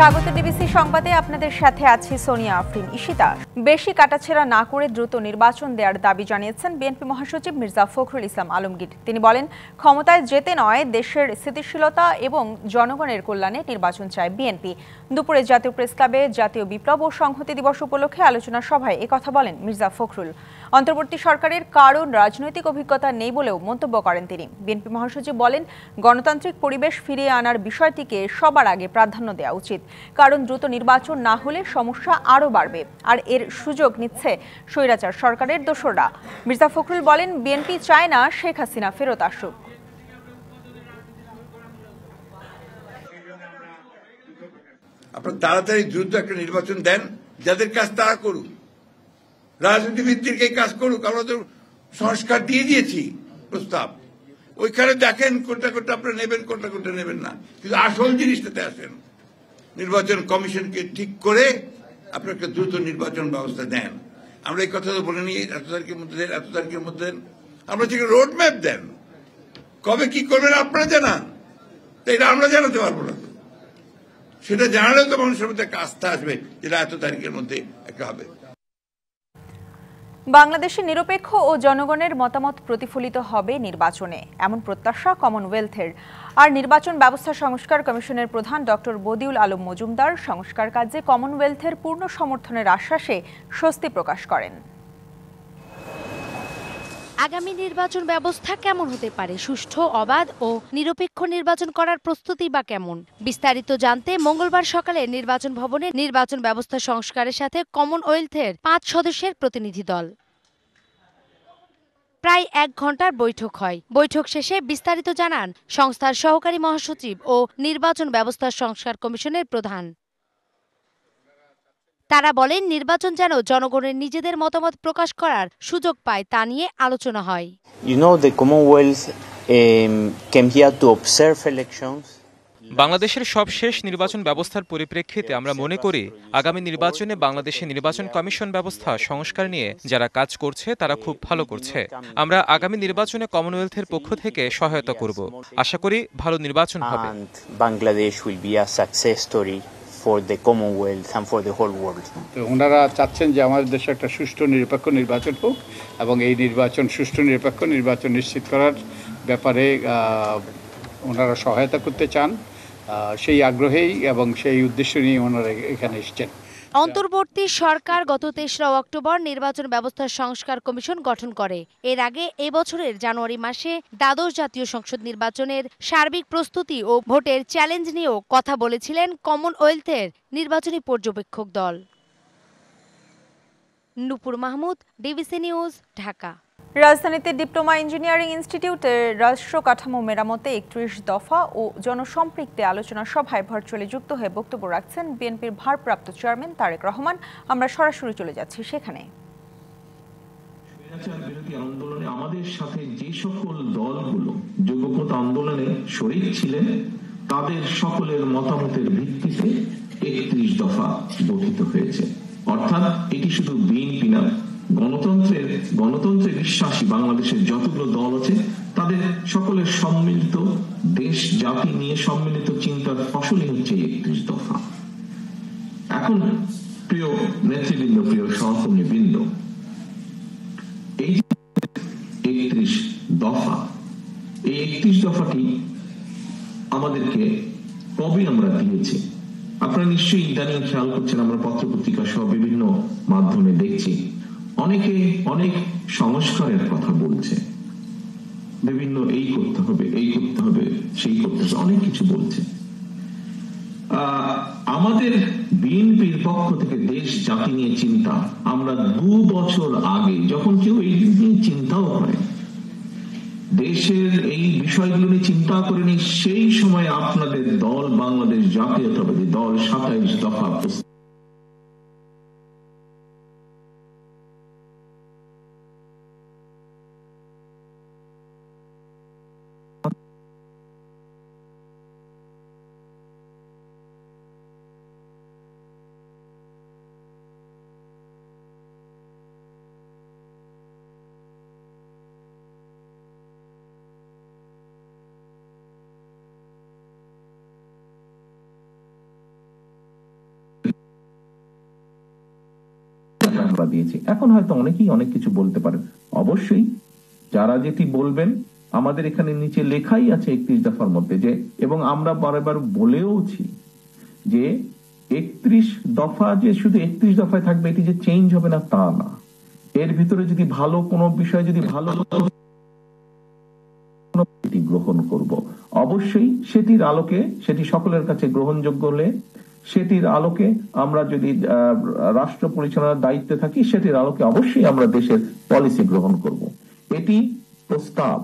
স্বাগত ডিবিসি সংবাদে আপনাদের সাথে আছি সোনিয়া আফরিন ঈশিতা। বেশি কাটাছেঁড়া না করে দ্রুত নির্বাচন দেওয়ার দাবি জানিয়েছেন বিএনপি মহাসচিব মির্জা ফখরুল ইসলাম আলমগীর। তিনি বলেন, ক্ষমতায় যেতে নয়, দেশের স্থিতিশীলতা এবং জনগণের কল্যাণে নির্বাচন চায় বিএনপি। দুপুরে জাতীয় প্রেস ক্লাবে জাতীয় বিপ্লব ও সংহতি দিবস উপলক্ষে আলোচনা সভায় একথা বলেন মির্জা ফখরুল। অন্তর্বর্তী সরকারের কারণ রাজনৈতিক অভিজ্ঞতা নেই বলেও মন্তব্য করেন তিনি। বিএনপি মহাসচিব বলেন, গণতান্ত্রিক পরিবেশ ফিরিয়ে আনার বিষয়টিকে সবার আগে প্রাধান্য দেওয়া উচিত, কারণ দ্রুত নির্বাচন না হলে সমস্যা আরও বাড়বে, আর এর সুযোগ নিচ্ছে স্বৈরাচার সরকারের দোসররা। মির্জা ফখরুল বলেন, বিএনপি চায় না শেখ হাসিনা ফেরত আসুক। আপনার তাড়াতাড়ি দ্রুত একটা নির্বাচন দেন, যাদের কাজ তারা করুক, রাজনীতিবিদদেরকে কাজ করুক। আমরা তো সংস্কার দিয়ে দিয়েছি প্রস্তাব, ওইখানে দেখেন কোনটা কোনটা আপনারা নেবেন, কোনটা কোনটা নেবেন না, কিন্তু আসল জিনিসটাতে আসেন। নির্বাচন কমিশনকে ঠিক করে আপনার একটা দ্রুত নির্বাচন ব্যবস্থা দেন। আমরা এই কথা তো বলে নিই, এত তারিখের মধ্যে দেন, এত তারিখের মধ্যে দেন। আমরা যে রোড ম্যাপ দেন, কবে কি করবেন আপনারা জানান, তো এটা আমরা জানাতে পারবো না। সেটা জানালেও তো মানুষের মধ্যে একটা আস্থা আসবে, যেটা এত তারিখের মধ্যে একটা হবে। বাংলাদেশে নিরপেক্ষ ও জনগণের মতামত প্রতিফলিত হবে নির্বাচনে, এমন প্রত্যাশা কমনওয়েলথের। আর নির্বাচন ব্যবস্থা সংস্কার কমিশনের প্রধান ডক্টর বদিউল আলম মজুমদার সংস্কার কাজে কমনওয়েলথের পূর্ণ সমর্থনের আশ্বাসে স্বস্তি প্রকাশ করেন। আগামী নির্বাচন ব্যবস্থা কেমন হতে পারে, সুষ্ঠু, অবাধ ও নিরপেক্ষ নির্বাচন করার প্রস্তুতি বা কেমন, বিস্তারিত জানতে মঙ্গলবার সকালে নির্বাচন ভবনে নির্বাচন ব্যবস্থা সংস্কারের সাথে কমনওয়েলথের 5 সদস্যের প্রতিনিধি দল। প্রায় 1 ঘন্টার বৈঠক হয়। বৈঠক শেষে বিস্তারিত জানান সংস্থার সহকারী মহাসচিব ও নির্বাচন ব্যবস্থা সংস্কার কমিশনের প্রধান। তারা বলেন, নির্বাচন যেন জনগণের নিজেদের মতামত প্রকাশ করার সুযোগ পায় তা নিয়ে আলোচনা হয়। The Commonwealth came here to observe elections. বাংলাদেশের সবশেষ নির্বাচন ব্যবস্থার পরিপ্রেক্ষিতে আমরা মনে করি, আগামী নির্বাচনে বাংলাদেশে নির্বাচন কমিশন ব্যবস্থা সংস্কার নিয়ে যারা কাজ করছে তারা খুব ভালো করছে। আমরা আগামী নির্বাচনে কমনওয়েলথের পক্ষ থেকে সহায়তা করব। আশা করি ভালো নির্বাচন হবে। Bangladesh will be a success story for the Commonwealth and for the whole world. তো ওনারা চাচ্ছেন যে আমাদের দেশে একটা সুষ্ঠু নিরপেক্ষ নির্বাচন হোক, এবং এই নির্বাচন সুষ্ঠু নিরপেক্ষ নির্বাচন নিশ্চিত করার ব্যাপারে ওনারা সহায়তা করতে চান। সেই আগ্রহেই এবং সেই উদ্দেশ্য নিয়ে ওনারা এখানে এসেছেন। অন্তর্বর্তী সরকার গত 23 অক্টোবর নির্বাচন ব্যবস্থা সংস্কার কমিশন গঠন করে। এর আগে এবছরের জানুয়ারি মাসে দ্বাদশ জাতীয় সংসদ নির্বাচনের সার্বিক প্রস্তুতি ও ভোটের চ্যালেঞ্জ নিয়েও কথা বলেছিলেন কমনওয়েলথের নির্বাচনী পর্যবেক্ষক দল। নূপুর মাহমুদ, ডিবিসি নিউজ, ঢাকা। রাজধানীতে ডিপ্লোমা ইঞ্জিনিয়ারিং ইনস্টিটিউটের রাষ্ট্র কাঠামো মেরামতে 31 দফা ও জনসম্পৃক্তি আলোচনা সভায় ভার্চুয়ালি যুক্ত হয়ে বক্তব্য রাখছেন বিএনপির ভারপ্রাপ্ত চেয়ারম্যান তারেক রহমান। আমরা সরাসরি চলে যাচ্ছি সেখানে। আন্দোলনে আমাদের সাথে যে সকল দলগুলো যুগপৎ আন্দোলনে শরীক ছিলেন, তাদের সকলের মতামতের ভিত্তিতে 31 দফা গঠিত হয়েছে। অর্থাৎ এটি শুধু বিএনপি না, গণতন্ত্রে বিশ্বাসী বাংলাদেশের যতগুলো দল আছে তাদের সকলের সম্মিলিত দেশ জাতি নিয়ে সম্মিলিত চিন্তার ফসলই হচ্ছে 31 দফা। এখন প্রিয় নেতৃবৃন্দ, প্রিয় সহকর্মীবৃন্দ, এই 31 দফা, এই 31 দফাটি আমাদেরকে কবে আমরা দিয়েছি আপনারা নিশ্চয়ই ইদানিং খেয়াল করছেন। আমরা পত্রপত্রিকা সহ বিভিন্ন মাধ্যমে দেখছি অনেকে অনেক সংস্কারের কথা বলছে, বিভিন্ন এই করতে হবে, এই করতে হবে, সেই করতে হবে, অনেক কিছু বলছে। আমাদের বিএনপির পক্ষ থেকে দেশ জাতি নিয়ে চিন্তা, আমরা 2 বছর আগে যখন কেউ এই নিয়ে চিন্তাও করে, দেশের এই বিষয়গুলো নিয়ে চিন্তা করেনি, সেই সময় আপনাদের দল বাংলাদেশ জাতীয়তাবাদী দল 27 দফা আমরা দিয়েছি। এখন হয়তো অনেকেই অনেক কিছু বলতে পারেন, অবশ্যই যারা যেটি বলবেন আমাদের এখানে নিচে লেখাই আছে 31 দফার মধ্যে যে, এবং আমরা বারবার বলেওছি যে 31 দফা যে শুধু 31 দফায় থাকবে এটি যে চেঞ্জ হবে না তা না। এর ভিতরে যদি ভালো কোনো বিষয় যদি ভালো গ্রহণ করব, অবশ্যই সেটির আলোকে, সেটি সকলের কাছে গ্রহণযোগ্য হলে, সেটির আলোকে আমরা যদি রাষ্ট্র পরিচালনার দায়িত্বে থাকি, সেটির আলোকে অবশ্যই আমরা দেশের পলিসি গ্রহণ করব। এটি প্রস্তাব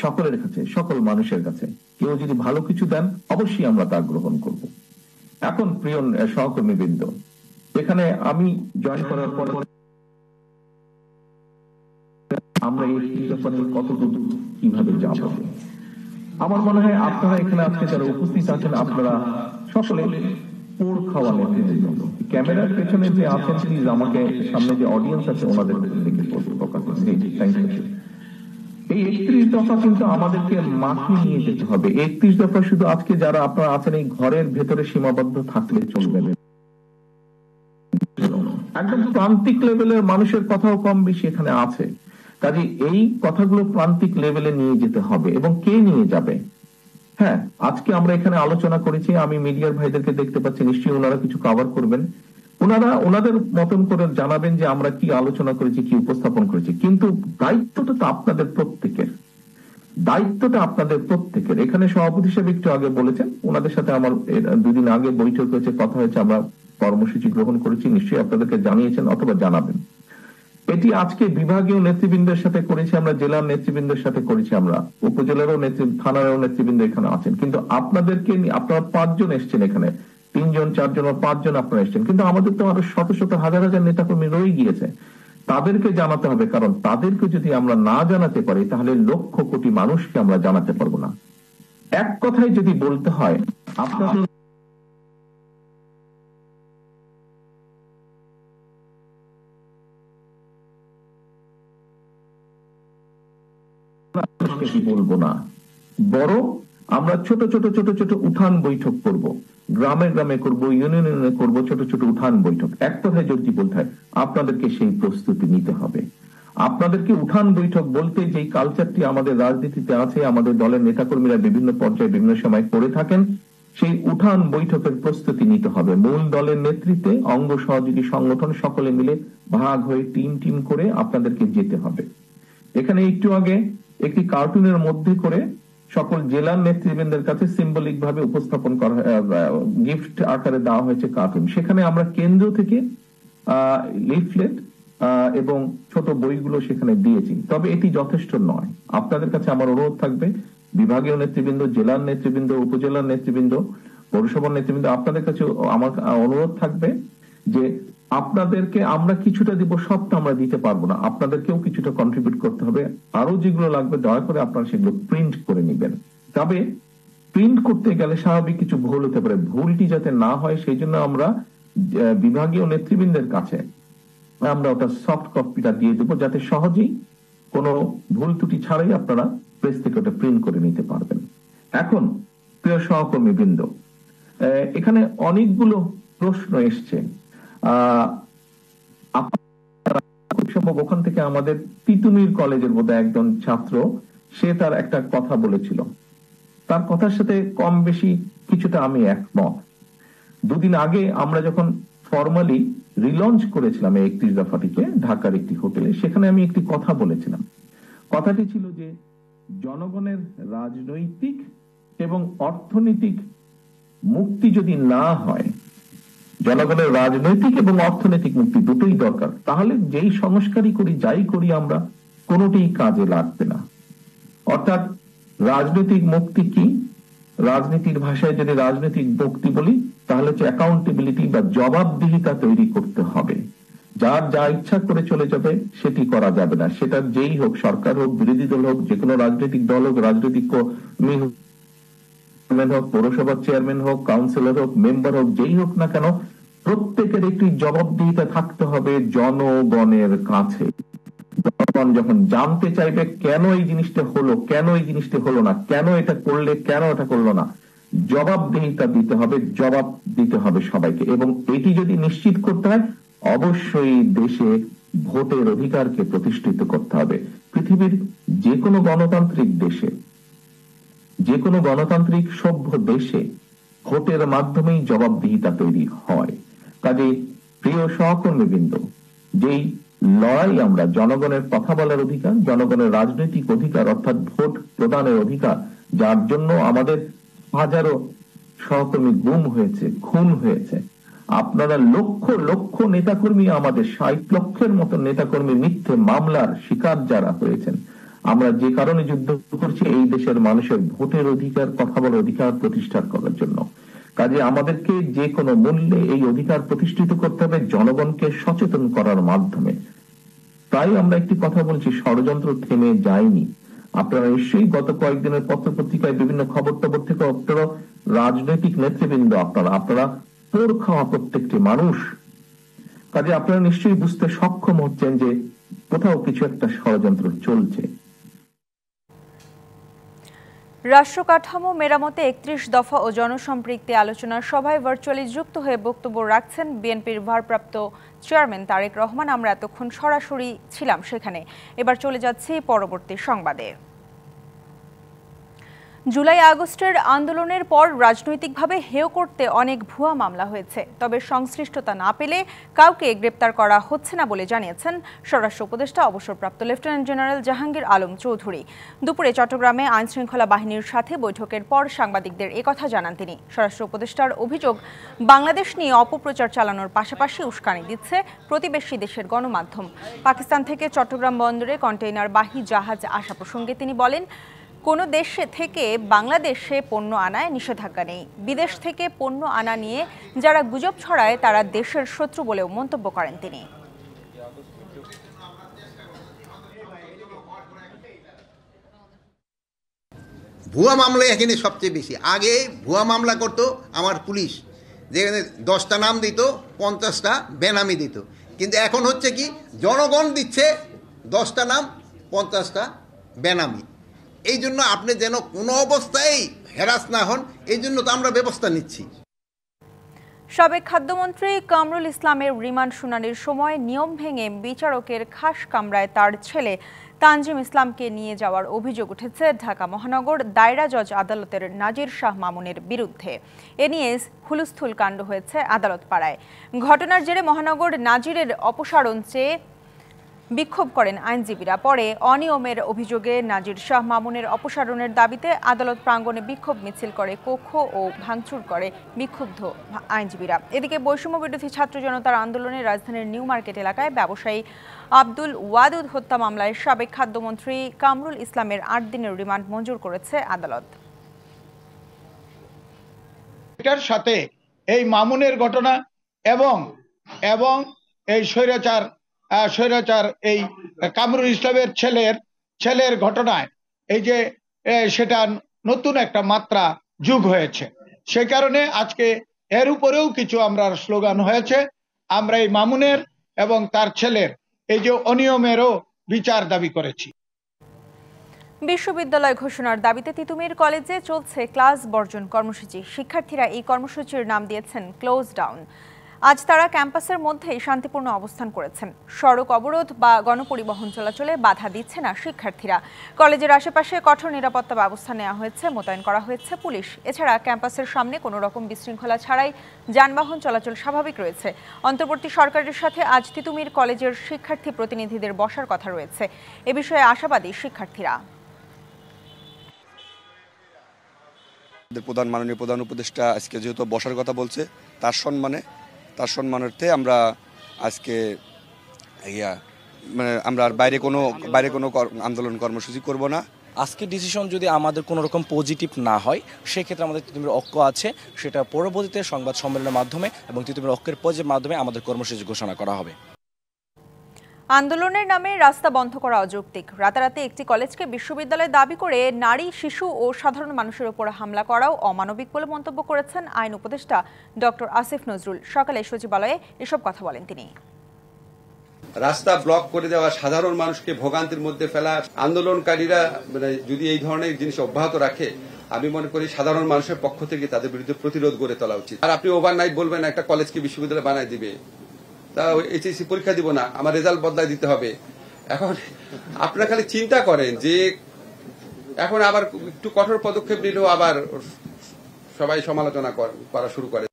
সকলের কাছে, সকল মানুষের কাছে। কেউ যদি ভালো কিছু দেন অবশ্যই আমরা তা গ্রহণ করব। এখন প্রিয় সহকর্মীবৃন্দ, এখানে আমি জয়েন করার পর আমরা এই ব্যাপারে কতটুকু কিভাবে যাব, আমার মনে হয় আপনারা এখানে আজকে যারা উপস্থিত আছেন আপনারা সকলে পোড় খাওয়া নেতৃত্ব। ক্যামেরার পেছনে যে আছেন প্লিজ আমাকে সামনে যে অডিয়েন্স আছে ওনাদের দিকে ফোকাস করুন। Thank you. এই 31 দফা কিন্তু আমাদেরকে মাথায় নিয়ে যেতে হবে। 31 দফা শুধু আজকে যারা আপনারা আছেন এই ঘরের ভেতরে সীমাবদ্ধ থাকলে চলবে না, একদম প্রান্তিক লেভেলের মানুষের কথাও কম বেশি এখানে আছে। কাজে এই কথাগুলো প্রান্তিক লেভেলে নিয়ে যেতে হবে। এবং কে নিয়ে যাবে? হ্যাঁ, আজকে আমরা এখানে আলোচনা করেছি, আমি মিডিয়ার ভাইদেরকে দেখতে পাচ্ছি, নিশ্চয়ই ওনারা কিছু কভার করবেন, ওনারা ওনাদের মতন করে জানাবেন যে আমরা কি আলোচনা করেছি, কি উপস্থাপন করেছি। কিন্তু দায়িত্বটা তো আপনাদের প্রত্যেকের, দায়িত্বটা আপনাদের প্রত্যেকের। এখানে সভাপতি হিসেবে একটু আগে বলেছেন, ওনাদের সাথে আমার 2 দিন আগে বৈঠক হয়েছে, কথা হয়েছে, আমরা কর্মসূচি গ্রহণ করেছি, নিশ্চয়ই আপনাদেরকে জানিয়েছেন অথবা জানাবেন। এটি আজকে বিভাগীয় নেতৃবৃন্দের সাথে করেছি, আমরা জেলার নেতৃবৃন্দের সাথে করেছি, আমরা উপজেলারও থানারও নেতৃবৃন্দ এখানে আছেন। কিন্তু আপনাদেরকে আপনারা 5 জন এসছেন এখানে, 3 জন 4 জন 5 জন আপনারা এসছেন, কিন্তু আমাদের তো আরো শত শত হাজার হাজার নেতাকর্মী রয়ে গিয়েছে। তাদেরকে জানাতে হবে, কারণ তাদেরকে যদি আমরা না জানাতে পারি তাহলে লক্ষ কোটি মানুষকে আমরা জানাতে পারবো না। এক কথায় যদি বলতে হয়, আপনাদের বলবো না, বরং আমরা ছোট ছোট ছোট ছোট উঠান বৈঠক করব, গ্রামে গ্রামে করব, ইউনিয়নে করব, ছোট ছোট উঠান বৈঠক। এক কথায় যদি বলতে হয় আপনাদেরকে সেই প্রস্তুতি নিতে হবে। আপনাদেরকে উঠান বৈঠক বলতে যেই কালচারটি আমাদের রাজনীতিতে আছে, আমাদের দলের নেতাকর্মীরা বিভিন্ন পর্যায়ে বিভিন্ন সময় করে থাকেন, সেই উঠান বৈঠকের প্রস্তুতি নিতে হবে। মূল দলের নেতৃত্বে অঙ্গ সহযোগী সংগঠন সকলে মিলে ভাগ হয়ে টিম টিম করে আপনাদেরকে যেতে হবে। এখানে একটু আগে একটি কার্টুনের মধ্যে করে সকল জেলার নেতৃবৃন্দের কাছে সিম্বলিক ভাবে উপস্থাপন করা, গিফট আকারে দেওয়া হয়েছে কার্টুন। সেখানে আমরা কেন্দ্র থেকে লিফলেট এবং ছোট বইগুলো সেখানে দিয়েছি। তবে এটি যথেষ্ট নয়। আপনাদের কাছে আমার অনুরোধ থাকবে, বিভাগীয় নেতৃবৃন্দ, জেলার নেতৃবৃন্দ, উপজেলার নেতৃবৃন্দ, পৌরসভার নেতৃবৃন্দ, আপনাদের কাছে আমার অনুরোধ থাকবে যে আপনাদেরকে আমরা কিছুটা দিব, সবটা আমরা দিতে পারবো না, আপনাদেরকেও কিছুটা কন্ট্রিবিউট করতে হবে। আরো যেগুলো লাগবে দয়া করে আপনারা সেগুলো প্রিন্ট করে নেবেন। তবে প্রিন্ট করতে গেলে স্বাভাবিক কিছু ভুল হতে পারে, ভুলটি যাতে না হয় সেই জন্য আমরা বিভাগীয় নেতৃবৃন্দের কাছে আমরা ওটা সফট কপিটা দিয়ে দেবো, যাতে সহজেই কোনো ভুল ত্রুটি ছাড়াই আপনারা প্রেস থেকে ওটা প্রিন্ট করে নিতে পারবেন। এখন প্রিয় সহকর্মী বৃন্দ, এখানে অনেকগুলো প্রশ্ন এসছে। খুব সম্ভব ওখান থেকে আমাদের তিতুমির কলেজের বোধহয় একজন ছাত্র, সে তার একটা কথা বলেছিল, তার কথার সাথে কম বেশি কিছুটা আমি একমত। 2 দিন আগে আমরা যখন ফর্মালি রিলঞ্চ করেছিলাম এই 31 দফাটিকে ঢাকার একটি হোটেলে, সেখানে আমি একটি কথা বলেছিলাম। কথাটি ছিল যে জনগণের রাজনৈতিক এবং অর্থনৈতিক মুক্তি যদি না হয়, জনগণের রাজনৈতিক এবং অর্থনৈতিক মুক্তি দুটোই দরকার, তাহলে যেই সংস্কারই করি, যাই করি আমরা, কোনোটাই কাজে লাগবে না। অর্থাৎ রাজনৈতিক মুক্তি কি? রাজনীতির ভাষায় যদি রাজনৈতিক মুক্তি বলি তাহলে হচ্ছে অ্যাকাউন্টেবিলিটি বা জবাবদিহিতা তৈরি করতে হবে। যার যা ইচ্ছা করে চলে যাবে সেটি করা যাবে না। সেটা যেই হোক, সরকার হোক, বিরোধী দল হোক, যে কোনো রাজনৈতিক দল হোক, রাজনৈতিক কর্মী হোক, পৌরসভার চেয়ারম্যান হোক, কাউন্সিলর হোক, মেম্বার হোক, যেই হোক না কেন, প্রত্যেকের একটি জবাবদিহিতা থাকতে হবে জনগণের কাছে। জনগণ যখন জানতে চাইবে কেন এই জিনিসটা হলো, কেন এই জিনিসটা হলো না, কেন এটা করলে, কেন এটা করলো না, জবাবদিহিতা দিতে হবে, জবাব দিতে হবে সবাইকে। এবং এটি যদি নিশ্চিত করতে হয় অবশ্যই দেশে ভোটের অধিকারকে প্রতিষ্ঠিত করতে হবে। পৃথিবীর যে কোনো গণতান্ত্রিক দেশে, যে কোনো গণতান্ত্রিক সভ্য দেশে ভোটের মাধ্যমেই জবাবদিহিতা তৈরি হয়। কাজে প্রিয় সহকর্মীবৃন্দ, যেই লড়াই আমরা জনগণের কথা বলার অধিকার, জনগণের রাজনৈতিক অধিকার অর্থাৎ ভোট প্রদানের অধিকার, যার জন্য আমাদের হাজারো সহকর্মী গুম হয়েছে, খুন হয়েছে, আপনারা লক্ষ লক্ষ নেতাকর্মী, আমাদের 60 লক্ষের মতো নেতাকর্মী মিথ্যে মামলার শিকার যারা হয়েছেন, আমরা যে কারণে যুদ্ধ করছি এই দেশের মানুষের ভোটের অধিকার, কথা বলার অধিকার প্রতিষ্ঠা করার জন্য। কাজে আমাদেরকে যে কোনো মূল্যে এই অধিকার প্রতিষ্ঠিত করতে হবে জনগণকে সচেতন করার মাধ্যমে। তাই আমরা একটি কথা বলছি, ষড়যন্ত্র থেমে যায়নি। আপনারা নিশ্চয়ই গত কয়েকদিনের পত্র পত্রিকায় বিভিন্ন খবর টবর থেকে আপনারা রাজনৈতিক নেতৃবৃন্দ, আপনারা পোড় খাওয়া প্রত্যেকটি মানুষ, কাজে আপনারা নিশ্চয়ই বুঝতে সক্ষম হচ্ছেন যে কোথাও কিছু একটা ষড়যন্ত্র চলছে। রাষ্ট্র কাঠামো মেরামতে 31 দফা ও জনসম্পৃক্তি আলোচনার সভায় ভার্চুয়ালি যুক্ত হয়ে বক্তব্য রাখছেন বিএনপির ভারপ্রাপ্ত চেয়ারম্যান তারেক রহমান। আমরা এতক্ষণ সরাসরি ছিলাম সেখানে। এবার চলে যাচ্ছি পরবর্তী সংবাদে। জুলাই আগস্টের আন্দোলনের পর রাজনৈতিকভাবে হেয় করতে অনেক ভুয়া মামলা হয়েছে, তবে সংশ্লিষ্টতা না পেলে কাউকে গ্রেপ্তার করা হচ্ছে না বলে জানিয়েছেন স্বরাষ্ট্র উপদেষ্টা অবসরপ্রাপ্ত লেফটেন্যান্ট জেনারেল জাহাঙ্গীর আলম চৌধুরী। দুপুরে চট্টগ্রামে আইনশৃঙ্খলা বাহিনীর সাথে বৈঠকের পর সাংবাদিকদের একথা জানান তিনি। স্বরাষ্ট্র উপদেষ্টার অভিযোগ, বাংলাদেশ নিয়ে অপপ্রচার চালানোর পাশাপাশি উস্কানি দিচ্ছে প্রতিবেশী দেশের গণমাধ্যম। পাকিস্তান থেকে চট্টগ্রাম বন্দরে কন্টেইনারবাহী জাহাজ আসা প্রসঙ্গে তিনি বলেন, কোনো দেশ থেকে বাংলাদেশে পণ্য আনায় নিষেধাজ্ঞা নেই। বিদেশ থেকে পণ্য আনা নিয়ে যারা গুজব ছড়ায় তারা দেশের শত্রু বলেও মন্তব্য করেন তিনি। ভুয়া মামলা এখানে সবচেয়ে বেশি। আগে ভুয়া মামলা করতো আমার পুলিশ, যেখানে 10টা নাম দিত, 50টা বেনামি দিত। কিন্তু এখন হচ্ছে কি, জনগণ দিচ্ছে 10টা নাম, 50টা বেনামি। এই জন্য আপনি যেন কোনো অবস্থায় হেরাস না হন, এই জন্য তো আমরা ব্যবস্থা নিচ্ছি। সাবেক খাদ্যমন্ত্রী কামরুল ইসলামের রিমান্ড শুনানির সময় নিয়ম ভেঙে বিচারকের খাস কামরায় তার ছেলে তানজিম ইসলামকে নিয়ে যাওয়ার অভিযোগ উঠেছে ঢাকা মহানগর দায়রা জজ আদালতের নাজির শাহ মামুনের বিরুদ্ধে। এ নিয়ে হুলস্থুল কাণ্ড হয়েছে আদালত পাড়ায়। ঘটনার জেরে মহানগর নাজিরের অপসারণ চেয়ে বিক্ষোভ করেন আইনজীবীরা। পরে অনিয়মের অভিযোগে নাজির শাহ মামুনের অপসারণের দাবিতে আদালত প্রাঙ্গণে বিক্ষোভ মিছিল করে কক্ষ ও ভাঙচুর করে বিক্ষুব্ধ আইনজীবীরা। এদিকে বৈষম্য বিরোধী ছাত্র জনতার আন্দোলনে রাজধানীর নিউ মার্কেট এলাকায় ব্যবসায়ী আব্দুল ওয়াদুদ হত্যা মামলায় সাবেক খাদ্যমন্ত্রী কামরুল ইসলামের 8 দিনের রিমান্ড মঞ্জুর করেছে আদালত। এটার সাথে এই মামুনের ঘটনা এবং এই স্বৈরাচার এই কামরুল ইসলামের ছেলের ঘটনায় এই যে সেটা নতুন একটা মাত্রা যোগ হয়েছে। সে কারণে আজকে এর উপরেও কিছু আমরা স্লোগান হয়েছে। আমরা এই মামুনের এবং তার ছেলের এই যে অনিয়মেরও বিচার দাবি করেছি। বিশ্ববিদ্যালয় ঘোষণার দাবিতে তিতুমির কলেজে চলছে ক্লাস বর্জন কর্মসূচি। শিক্ষার্থীরা এই কর্মসূচির নাম দিয়েছেন ক্লোজ ডাউন। আজ তারা ক্যাম্পাসের মধ্যেই শান্তিপূর্ণ অবস্থান করেছেন। সড়ক অবরোধ বা গণপরিবহন চলাচলে বাধা দিচ্ছে না শিক্ষার্থীরা। কলেজের আশেপাশে কঠোর নিরাপত্তা ব্যবস্থা নেওয়া হয়েছে, মোতায়েন করা হয়েছে পুলিশ। এছাড়া ক্যাম্পাসের সামনে কোনো রকম বিশৃঙ্খলা ছাড়াই যানবাহন চলাচল স্বাভাবিক রয়েছে। অন্তর্বর্তী সরকারের সাথে আজ তিতুমির কলেজের শিক্ষার্থী প্রতিনিধিদের বসার কথা রয়েছে। এ বিষয়ে আশাবাদী শিক্ষার্থীরা। মাননীয় প্রধান উপদেষ্টা আজকে যেহেতু বসার কথা বলছে, তার সম্মানার্থে আমরা আজকে আমরা বাইরে কোনো আন্দোলন কর্মসূচি করব না। আজকে ডিসিশন যদি আমাদের কোনো রকম পজিটিভ না হয়, সেক্ষেত্রে আমাদের তিতুমির ঐক্য আছে, সেটা পরবর্তীতে সংবাদ সম্মেলনের মাধ্যমে এবং তিতুমির ঐক্যের পজিটিভ মাধ্যমে আমাদের কর্মসূচি ঘোষণা করা হবে। আন্দোলনের নামে রাস্তা বন্ধ করা অযৌক্তিক। রাতারাতি একটি কলেজকে বিশ্ববিদ্যালয় দাবি করে নারী, শিশু ও সাধারণ মানুষের উপর হামলা করাও অমানবিক বলে মন্তব্য করেছেন আইন উপদেষ্টা ডক্টর আসিফ নজরুল। সকালে সচিবালয়ে এসব কথা বলেন তিনি। রাস্তা ব্লক করে দেওয়া, সাধারণ মানুষকে ভোগান্তির মধ্যে ফেলা, আন্দোলনকারীরা যদি এই ধরনের জিনিস অব্যাহত রাখে, আমি মনে করি সাধারণ মানুষের পক্ষ থেকে তাদের বিরুদ্ধে প্রতিরোধ গড়ে তোলা উচিত। আর আপনি ওভারনাইট বলবেন একটা কলেজকে বিশ্ববিদ্যালয় বানায় দিবে, তা এইচএসসি পরীক্ষা দিব না, আমার রেজাল্ট বদলাই দিতে হবে। এখন আপনারা খালি চিন্তা করেন যে এখন আবার একটু কঠোর পদক্ষেপ নিলেও আবার সবাই সমালোচনা করা শুরু করে।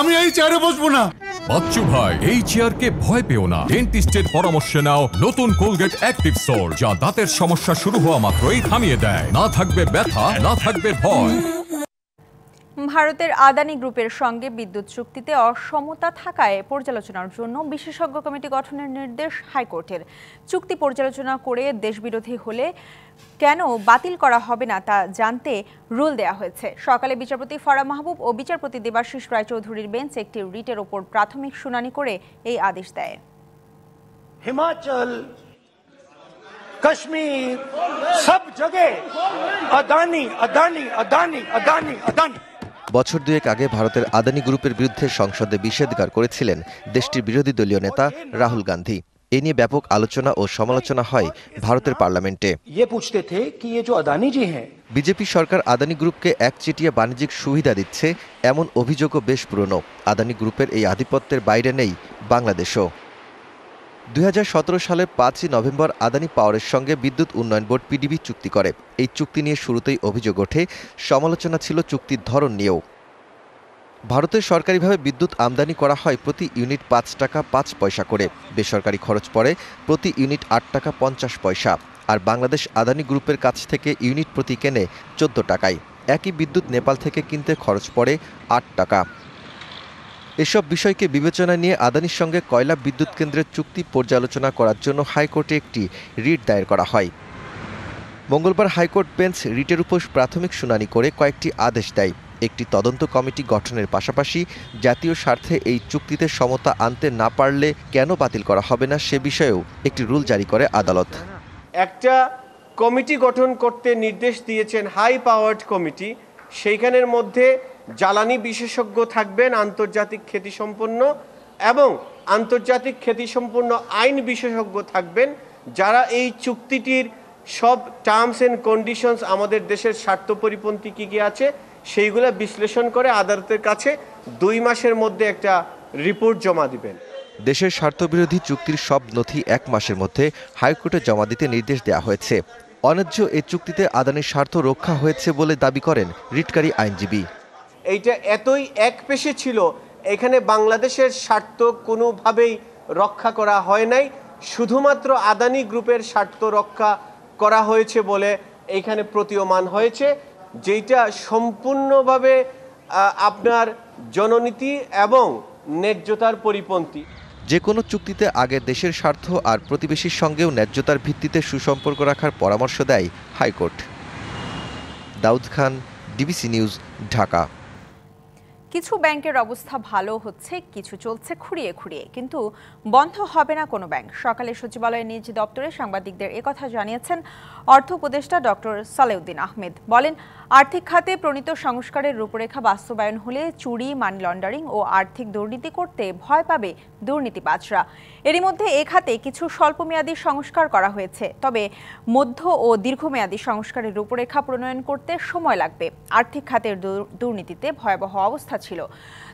আমি এই চেয়ারে বসবো না। বাচ্চু ভাই, এই চেয়ারকে ভয় পেও না। ডেন্টিস্টের পরামর্শ নাও নতুন কোলগেট অ্যাক্টিভ সোল, যা দাঁতের সমস্যা শুরু হওয়া মাত্রই থামিয়ে দেয়। না থাকবে ব্যথা, না থাকবে ভয়। ভারতের আদানি গ্রুপের সঙ্গে বিদ্যুৎ চুক্তিতে অসমতা থাকায় পর্যালোচনার জন্য বিশেষজ্ঞ কমিটি গঠনের নির্দেশ হাইকোর্টের। চুক্তি পর্যালোচনা করে দেশবিরোধী হলে কেন বাতিল করা হবে না তা জানতে রুল দেয়া হয়েছে। সকালে বিচারপতি ফরাহ মাহবুব ও বিচারপতি দেবাশিস রায়চৌধুরীর বেঞ্চ একটি রিটের ওপর প্রাথমিক শুনানি করে এই আদেশ দেয়। হিমাচল, কাশ্মীর, সব জায়গায় আদানি আদানি আদানি আদানি আদানি। বছর দুয়েক আগে ভারতের আদানি গ্রুপের বিরুদ্ধে সংসদে বিষেধাজ্ঞা করেছিলেন দেশটির বিরোধী দলীয় নেতা রাহুল গান্ধী। এ নিয়ে ব্যাপক আলোচনা ও সমালোচনা হয় ভারতের পার্লামেন্টে। বিজেপি সরকার আদানি গ্রুপকে একচেটিয়া বাণিজ্যিক সুবিধা দিচ্ছে, এমন অভিযোগও বেশ পুরনো। আদানি গ্রুপের এই আধিপত্যের বাইরে নেই বাংলাদেশও। 2017 সালের 5 নভেম্বর আদানি পাওয়ারের সঙ্গে বিদ্যুৎ উন্নয়ন বোর্ড পিডিবি চুক্তি করে। এই চুক্তি নিয়ে শুরুতেই অভিযোগ ওঠে, সমালোচনা ছিল চুক্তির ধরন নিয়েও। ভারতের সরকারিভাবে বিদ্যুৎ আমদানি করা হয় প্রতি ইউনিট 5 টাকা 5 পয়সা করে। বেসরকারি খরচ পড়ে প্রতি ইউনিট 8 টাকা 50 পয়সা। আর বাংলাদেশ আদানি গ্রুপের কাছ থেকে ইউনিট প্রতি কেনে 14 টাকায়। একই বিদ্যুৎ নেপাল থেকে কিনতে খরচ পড়ে 8 টাকা। এসব বিষয়কে বিবেচনায় নিয়ে আদানির সঙ্গে কয়লা বিদ্যুৎ কেন্দ্রের চুক্তি পর্যালোচনা করার জন্য হাইকোর্টে একটি রিট দায়ের করা হয়। মঙ্গলবার হাইকোর্ট বেঞ্চ রিটের উপর প্রাথমিক শুনানি করে কয়েকটি আদেশ দেয়। একটি তদন্ত কমিটি গঠনের পাশাপাশি জাতীয় স্বার্থে এই চুক্তিতে সমতা আনতে না পারলে কেন বাতিল করা হবে না সে বিষয়েও একটি রুল জারি করে আদালত। একটা কমিটি গঠন করতে নির্দেশ দিয়েছেন, হাই পাওয়ার্ড কমিটি। সেইখানের মধ্যে জ্বালানি বিশেষজ্ঞ থাকবেন, আন্তর্জাতিক খ্যাতিসম্পন্ন, এবং আন্তর্জাতিক খ্যাতিসম্পন্ন আইন বিশেষজ্ঞ থাকবেন, যারা এই চুক্তিটির সব টার্মস এন্ড কন্ডিশনস, আমাদের দেশের স্বার্থ পরিপন্থী কী কী আছে সেইগুলো বিশ্লেষণ করে আদালতের কাছে 2 মাসের মধ্যে একটা রিপোর্ট জমা দিবেন। দেশের স্বার্থবিরোধী চুক্তির সব নথি 1 মাসের মধ্যে হাইকোর্টে জমা দিতে নির্দেশ দেওয়া হয়েছে। অন্যায্য এই চুক্তিতে আদানির স্বার্থ রক্ষা হয়েছে বলে দাবি করেন রিটকারী আইনজীবী। এইটা এতই একপেশে ছিল, এখানে বাংলাদেশের স্বার্থ কোনোভাবেই রক্ষা করা হয় নাই, শুধুমাত্র আদানি গ্রুপের স্বার্থ রক্ষা করা হয়েছে বলে এইখানে প্রতীয়মান হয়েছে, যেটা সম্পূর্ণভাবে আপনার জননীতি এবং ন্যায্যতার পরিপন্থী। যে কোনো চুক্তিতে আগে দেশের স্বার্থ আর প্রতিবেশীর সঙ্গেও ন্যায্যতার ভিত্তিতে সুসম্পর্ক রাখার পরামর্শ দেয় high court. Daud Khan, DBC news, Dhaka. কিছু ব্যাংকের অবস্থা ভালো হচ্ছে, কিছু চলছে খুঁড়িয়ে খুঁড়িয়ে, কিন্তু বন্ধ হবে না কোনো ব্যাংক। সকালে সচিবালয়ের নিজ দপ্তরে সাংবাদিকদের একথা জানিয়েছেন অর্থ উপদেষ্টা ডক্টর সালেউদ্দিন আহমেদ। বলেন, আর্থিক খাতে প্রণীত সংস্কারের রূপরেখা বাস্তবায়ন হলে চুরি, মানি লন্ডারিং ও আর্থিক দুর্নীতি করতে ভয় পাবে দুর্নীতিবাজরা। এরই মধ্যে এ খাতে কিছু স্বল্পমেয়াদী সংস্কার করা হয়েছে, তবে মধ্য ও দীর্ঘমেয়াদী সংস্কারের রূপরেখা প্রণয়ন করতে সময় লাগবে। আর্থিক খাতের দুর্নীতিতে ভয়াবহ অবস্থা ছিল,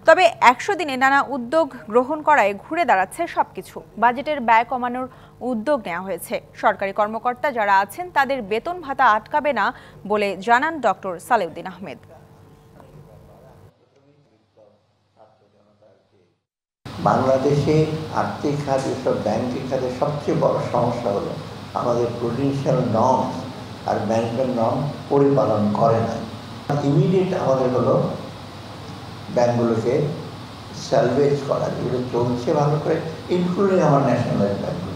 তবে 100 দিনে নানা উদ্যোগ গ্রহণ করায় ঘুরে দাঁড়াচ্ছে সবকিছু। বাজেটের ব্যয় কমানোর উদ্যোগ নেওয়া হয়েছে। সরকারি কর্মকর্তা যারা আছেন তাদের বেতন ভাতা আটকাবে না বলে জানান ডক্টর সালেউদ্দিন আহমেদ। বাংলাদেশে আর্থিক খাত, এসব ব্যাংকিং খাতের সবচেয়ে বড় সমস্যা হলো আমাদের প্রুডেন্সিয়াল নর্ম আর ম্যানেজমেন্ট নর্ম পরিপালন করে না। ইমিডিয়েট আমাদের হলো ব্যাংকগুলোকে স্যালভেজ করা, যেগুলো চলছে ভালো করে, ইনক্লুডিং আমার ন্যাশনালাইজড ব্যাংকগুলো।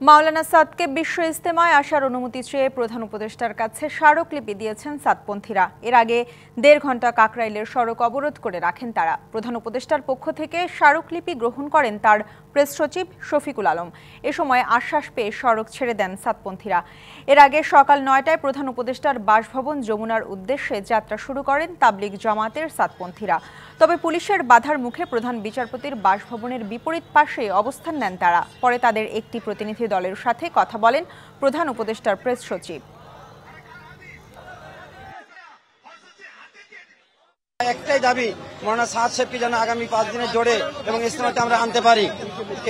মাওলানা সাদকে বিশ্ব ইজতেমায় আসার অনুমতি চেয়ে প্রধান উপদেষ্টার কাছে স্মারকলিপি দিয়েছেন সাদপন্থীরা। এর আগে 1.5 ঘন্টা কাকরাইলের সড়ক অবরোধ করে রাখেন তারা। প্রধান উপদেষ্টার পক্ষ থেকে স্মারকলিপি গ্রহণ করেন তার প্রেস সচিব শফিকুল আলম। এ সময় আশ্বাস পেয়ে সড়ক ছেড়ে দেন সাদপন্থীরা। এর আগে সকাল 9টায় প্রধান উপদেষ্টার বাসভবন যমুনার উদ্দেশ্যে যাত্রা শুরু করেন তাবলিগ জামাতের সাদপন্থীরা। তবে পুলিশের বাধার মুখে প্রধান বিচারপতির বাসভবনের বিপরীত পাশে অবস্থান নেন তারা। পরে তাদের একটি প্রতিনিধি দলের সাথে কথা বলেন প্রধান উপদেষ্টার প্রেস সচিব। একটাই দাবি, মাওলানা সাদ সাহেবকে যেন আগামী 5 দিনের জোরে এবং ইজতেমাতে আমরা আনতে পারি।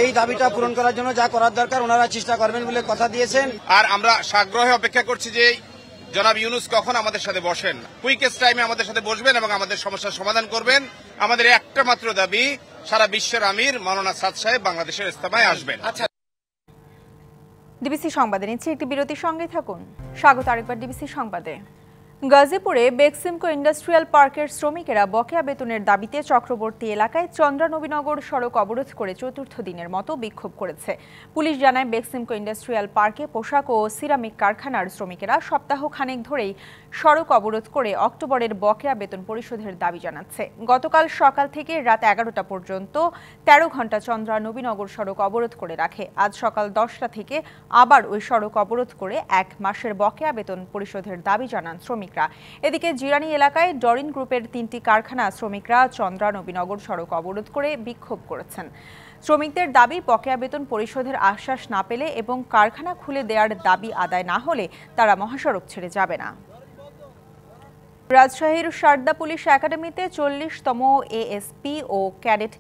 এই দাবিটা পূরণ করার জন্য যা করার দরকার ওনারা চেষ্টা করবেন বলে কথা দিয়েছেন। আর আমরা সাগ্রহে অপেক্ষা করছি যে জনাব ইউনূস কখন আমাদের সাথে বসেন, কুইকেস্ট টাইমে আমাদের সাথে বসবেন এবং আমাদের সমস্যার সমাধান করবেন। আমাদের একটা মাত্র দাবি, সারা বিশ্বের আমির মাওলানা সাদ সাহেব বাংলাদেশের ইজতেমায় আসবেন। ডিবিসি সংবাদে নিচ্ছে একটি বিরতির সঙ্গে থাকুন। স্বাগত আরেকবার ডিবিসি সংবাদে। গাজীপুরে বেক্সিমকো ইন্ডাস্ট্রিয়াল পার্কের শ্রমিকেরা বকেয়া বেতনের দাবিতে চক্রবর্তী এলাকায় চন্দ্রানবীনগর সড়ক অবরোধ করে চতুর্থ দিনের মতো বিক্ষোভ করেছে। পুলিশ জানায় বেক্সিমকো ইন্ডাস্ট্রিয়াল পার্কে পোশাক ও সিরামিক কারখানার শ্রমিকেরা সপ্তাহখানেক ধরেই সড়ক অবরোধ করে অক্টোবরের বকেয়া বেতন পরিশোধের দাবি জানাচ্ছে। গতকাল সকাল থেকে রাত 11টা পর্যন্ত 13 ঘণ্টা চন্দ্রানবীনগর সড়ক অবরোধ করে রাখে। আজ সকাল 10টা থেকে আবার ওই সড়ক অবরোধ করে 1 মাসের বকেয়া বেতন পরিশোধের দাবি জানান শ্রমিকরা। এদিকে জিরানি এলাকায় ডরিন গ্রুপের 3টি কারখানা শ্রমিকরা চন্দ্রানবীনগর সড়ক অবরোধ করে বিক্ষোভ করেছেন। শ্রমিকদের দাবি, বকেয়া বেতন পরিশোধের আশ্বাস না পেলে এবং কারখানা খুলে দেওয়ার দাবি আদায় না হলে তারা মহাসড়ক ছেড়ে যাবে না। রাজশাহীর সারদা পুলিশ একাডেমিতে 40তম এএসপি ও ক্যাডেট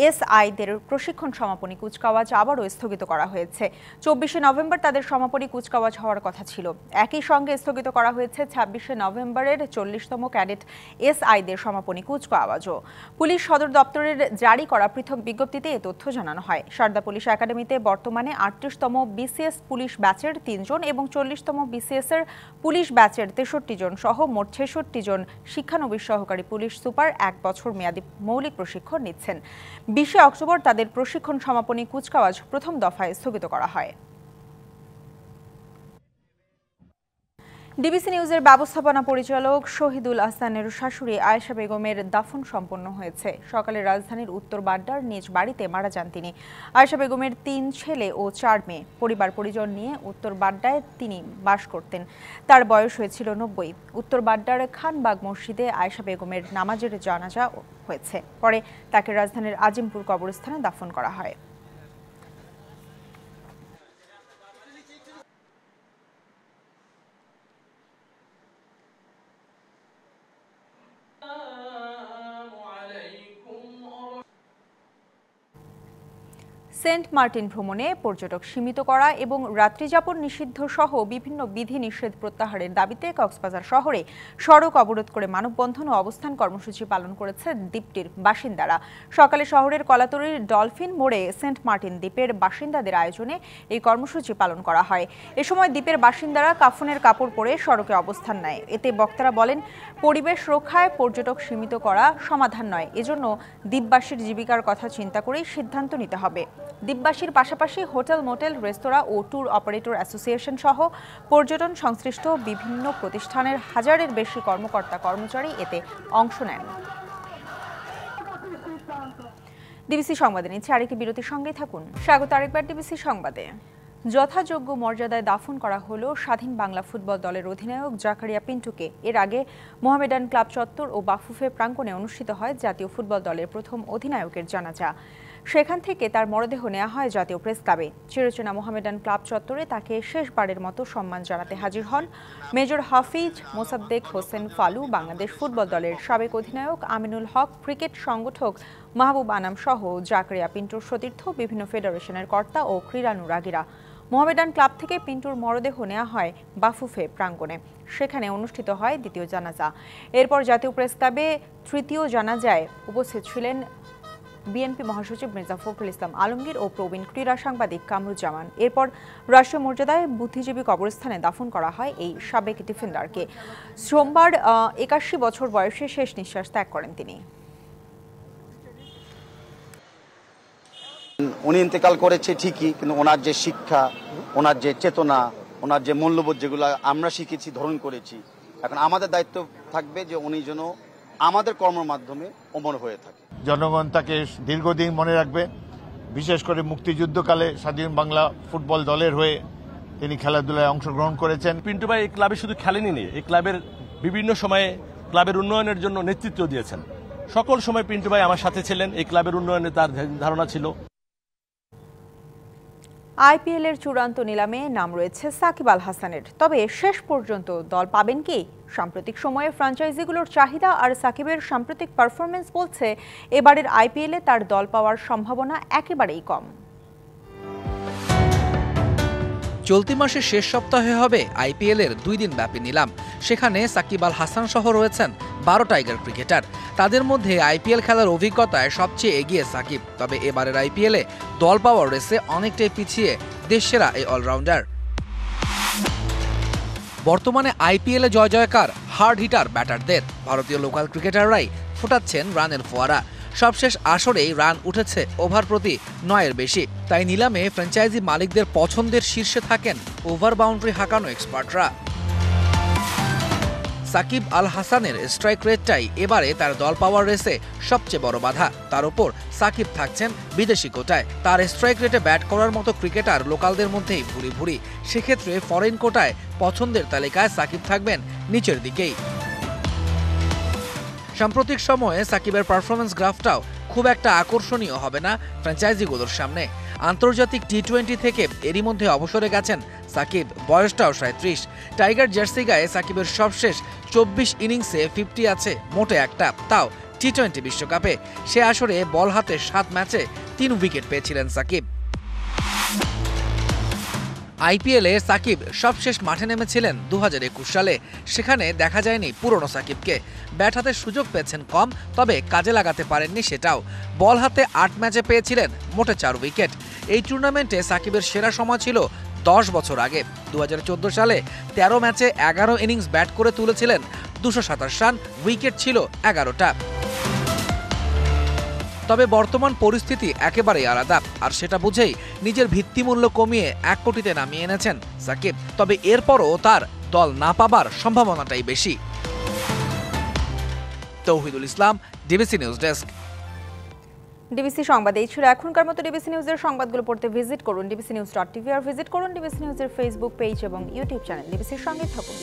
এসআইদের প্রশিক্ষণ সমাপনী কুচকাওয়াজ আবারও স্থগিত করা হয়েছে। 24শে নভেম্বর তাদের সমাপনী কুচকাওয়াজ হওয়ার কথা ছিল। একই সঙ্গে স্থগিত করা হয়েছে 26শে নভেম্বরের 40তম ক্যাডেট এসআইদের সমাপনী কুচকাওয়াজও। পুলিশ সদর দপ্তরের জারি করা পৃথক বিজ্ঞপ্তিতে এ তথ্য জানানো হয়। সারদা পুলিশ একাডেমিতে বর্তমানে 38তম বিসিএস পুলিশ ব্যাচের 3 জন এবং 40তম বিসিএস এর পুলিশ ব্যাচের 63 জন সহ মোট 66 জন শিক্ষানবিশ সহকারী পুলিশ সুপার 1 বছর মেয়াদী মৌলিক প্রশিক্ষণ নিচ্ছেন। 20শে অক্টোবর তাদের প্রশিক্ষণ সমাপনী কুচকাওয়াজ প্রথম দফায় স্থগিত করা হয়। ডিবিসি নিউজের ব্যবস্থাপনা পরিচালক শহীদুল আহসানের শাশুড়ি আয়েশা বেগমের দাফন সম্পন্ন হয়েছে। সকালে রাজধানীর উত্তর বাড্ডার নিজ বাড়িতে মারা যান তিনি। আয়েশা বেগমের 3 ছেলে ও 4 মেয়ে। পরিবার পরিজন নিয়ে উত্তর বাড্ডায় তিনি বাস করতেন। তার বয়স হয়েছিল 90। উত্তর বাড্ডার খানবাগ মসজিদে আয়েশা বেগমের নামাজের জানাজা হয়েছে। পরে তাকে রাজধানীর আজিমপুর কবরস্থানে দাফন করা হয়। সেন্ট মার্টিন ভ্রমণে পর্যটক সীমিত করা এবং রাত্রিযাপন নিষিদ্ধ সহ বিভিন্ন বিধি নিষেধ প্রত্যাহারের দাবিতে কক্সবাজার শহরে সড়ক অবরোধ করে মানববন্ধন ও অবস্থান কর্মসূচি পালন করেছে দ্বীপটির বাসিন্দারা। সকালে শহরের কলাতলির ডলফিন মোড়ে সেন্ট মার্টিন দ্বীপের বাসিন্দাদের আয়োজনে এই কর্মসূচি পালন করা হয়। এ সময় দ্বীপের বাসিন্দারা কাফনের কাপড় পরে সড়কে অবস্থান নেয়। এতে বক্তারা বলেন, পরিবেশ রক্ষায় পর্যটক সীমিত করা সমাধান নয়, এজন্য দ্বীপবাসীর জীবিকার কথা চিন্তা করেই সিদ্ধান্ত নিতে হবে। দ্বীপবাসীর পাশাপাশি হোটেল, মোটেল, রেস্তোরাঁ ও ট্যুর অপারেটর অ্যাসোসিয়েশন সহ পর্যটন সংশ্লিষ্ট বিভিন্ন প্রতিষ্ঠানের 1000-এর বেশি কর্মকর্তা কর্মচারী এতে অংশ নেন। ডিবিসি সংবাদে নিচ্ছে আরেকটি বিরতির সঙ্গেই থাকুন। স্বাগত আরেকবার ডিবিসি সংবাদে। যথাযোগ্য মর্যাদায় দাফন করা হলো স্বাধীন বাংলা ফুটবল দলের অধিনায়ক জাকারিয়া পিন্টুকে। এর আগে মোহামেডান ক্লাব চত্বর ও বাফুফে প্রাঙ্গণে অনুষ্ঠিত হয় জাতীয় ফুটবল দলের প্রথম অধিনায়কের জানাজা। সেখান থেকে তার মরদেহ নেওয়া হয় জাতীয় প্রেস ক্লাবে। চিরচেনা মোহামেডান ক্লাব চত্বরে তাকে শেষবারের মতো সম্মান জানাতে হাজির হন মেজর হাফিজ মোসাদ্দেক হোসেন ফালু, বাংলাদেশ ফুটবল দলের সাবেক অধিনায়ক আমিনুল হক, ক্রিকেট সংগঠক মাহবুব আনাম সহ জাকারিয়া পিন্টুর সতীর্থ বিভিন্ন ফেডারেশনের কর্তা ও ক্রীড়ানুরাগীরা। মোহামেডান ক্লাব থেকে পিন্টুর মরদেহ নেওয়া হয় বাফুফে প্রাঙ্গণে। সেখানে অনুষ্ঠিত হয় দ্বিতীয় জানাজা। এরপর জাতীয় প্রেস ক্লাবে তৃতীয় জানাজায় উপস্থিত ছিলেন বিএনপি মহাসচিব মির্জা ফখরুল ইসলাম আলমগীর ও প্রবীণ ক্রীড়া সাংবাদিক কামরুজ্জামান। এরপর রাষ্ট্রীয় মর্যাদায় বুদ্ধিজীবী কবরস্থানে দাফন করা হয় এই সাবেক ডিফেন্ডারকে। সোমবার 81 বছর বয়সে শেষ নিঃশ্বাস ত্যাগ করেন তিনি। উনি ইন্তেকাল করেছে ঠিকই, কিন্তু ওনার যে শিক্ষা, ওনার যে চেতনা, ওনার যে মূল্যবোধ যেগুলো আমরা শিখেছি, ধারণ করেছি, এখন আমাদের দায়িত্ব থাকবে যে উনি যেন আমাদের কর্মের মাধ্যমে অমর হয়ে থাকে। জনগণ তাকে দীর্ঘদিন মনে রাখবে। বিশেষ করে মুক্তিযুদ্ধকালে স্বাধীন বাংলা ফুটবল দলের হয়ে তিনি খেলাধুলায় অংশগ্রহণ করেছেন। পিন্টু ভাই এই ক্লাবে শুধু খেলেনি, এই ক্লাবের বিভিন্ন সময়ে ক্লাবের উন্নয়নের জন্য নেতৃত্ব দিয়েছেন। সকল সময় পিন্টু ভাই আমার সাথে ছিলেন। এই ক্লাবের উন্নয়নে তার ধারণা ছিল। আইপিএল এর চূড়ান্ত নিলামে নাম রয়েছে সাকিব আল হাসানের, তবে শেষ পর্যন্ত দল পাবেন কি? সাম্প্রতিক সময়ে ফ্র্যাঞ্চাইজিগুলোর চাহিদা আর সাকিবের সাম্প্রতিক পারফরমেন্স বলছে এবারের আইপিএলে তার দল পাওয়ার সম্ভাবনা একেবারেই কম। চলতি মাসের শেষ সপ্তাহে হবে আইপিএলের 2 দিন ব্যাপী নিলাম। সেখানে সাকিব আল হাসান সহ রয়েছেন 12 টাইগার ক্রিকেটার। তাদের মধ্যে আইপিএল খেলার অভিজ্ঞতায় সবচেয়ে এগিয়ে সাকিব। তবে এবারের আইপিএলে দল পাওয়ার রেসে অনেকটাই পিছিয়ে দেশসেরা এই অলরাউন্ডার। বর্তমানে আইপিএলে জয় জয়কার হার্ড হিটার ব্যাটারদের। ভারতীয় লোকাল ক্রিকেটাররাই ফোটাচ্ছেন রানের ফোয়ারা। সবশেষ আসরেই রান উঠেছে ওভার প্রতি 9-এর বেশি। তাই নিলামে ফ্র্যাঞ্চাইজি মালিকদের পছন্দের শীর্ষে থাকেন ওভার বাউন্ডারি হাঁকানো এক্সপার্টরা। সাকিব আল হাসানের স্ট্রাইক রেটটাই এবারে তার দল পাওয়ার রেসে সবচেয়ে বড় বাধা। তার উপর সাকিব থাকছেন বিদেশি কোটায়। তার স্ট্রাইক রেটে ব্যাট করার মতো ক্রিকেটার লোকালদের মধ্যেই ভুরি ভুরি। সেক্ষেত্রে ফরেন কোটায় পছন্দের তালিকায় সাকিব থাকবেন নিচের দিকেই। সাম্প্রতিক সময়ে সাকিবের পারফরমেন্স গ্রাফটাও খুব একটা আকর্ষণীয় হবে না ফ্র্যাঞ্চাইজিগুলোর সামনে। আন্তর্জাতিক টি20 থেকে এরই মধ্যে অবসরে গেছেন সাকিব, বয়সটাও 37। টাইগার জার্সি গায়ে সাকিবের সবশেষ 24 ইনিংসে 50 আছে মোটে একটা, তাও টি20 বিশ্বকাপে। সে আসরে বল হাতে 7 ম্যাচে 3 উইকেট পেয়েছিলেন সাকিব। আইপিএলে সাকিব সবশেষ মাঠে নেমেছিলেন 2021 সালে। সেখানে দেখা যায়নি পুরনো সাকিবকে। ব্যাট হাতে সুযোগ পেয়েছেন কম, তবে কাজে লাগাতে পারেননি সেটাও। বল হাতে 8 ম্যাচে পেয়েছিলেন মোটে 4 উইকেট। এই টুর্নামেন্টে সাকিবের সেরা সময় ছিল 10 বছর আগে। 2014 সালে 13 ম্যাচে 11 ইনিংস ব্যাট করে তুলেছিলেন 227 রান, উইকেট ছিল 11টা। তবে বর্তমান পরিস্থিতি একেবারেই আলাদা, আর সেটা বুঝেই নিজের ভিত্তিমূল্য কমিয়ে 1 কোটিতে নামিয়ে এনেছেন সাকিব। তবে এরপরও তার দল না পাবার সম্ভাবনাটাই বেশি। তৌহিদুল ইসলাম, ডিবিসি নিউজ ডেস্ক। ডিবিসি সংবাদ এই ছিল এখনকার মতো। ডিবিসি নিউজের সংবাদগুলো পড়তে ভিজিট করুন dbcnews.tv আর ভিজিট করুন ডিবিসি নিউজের ফেসবুক পেজ এবং ইউটিউব চ্যানেল। ডিবিসির সঙ্গে থাকুন।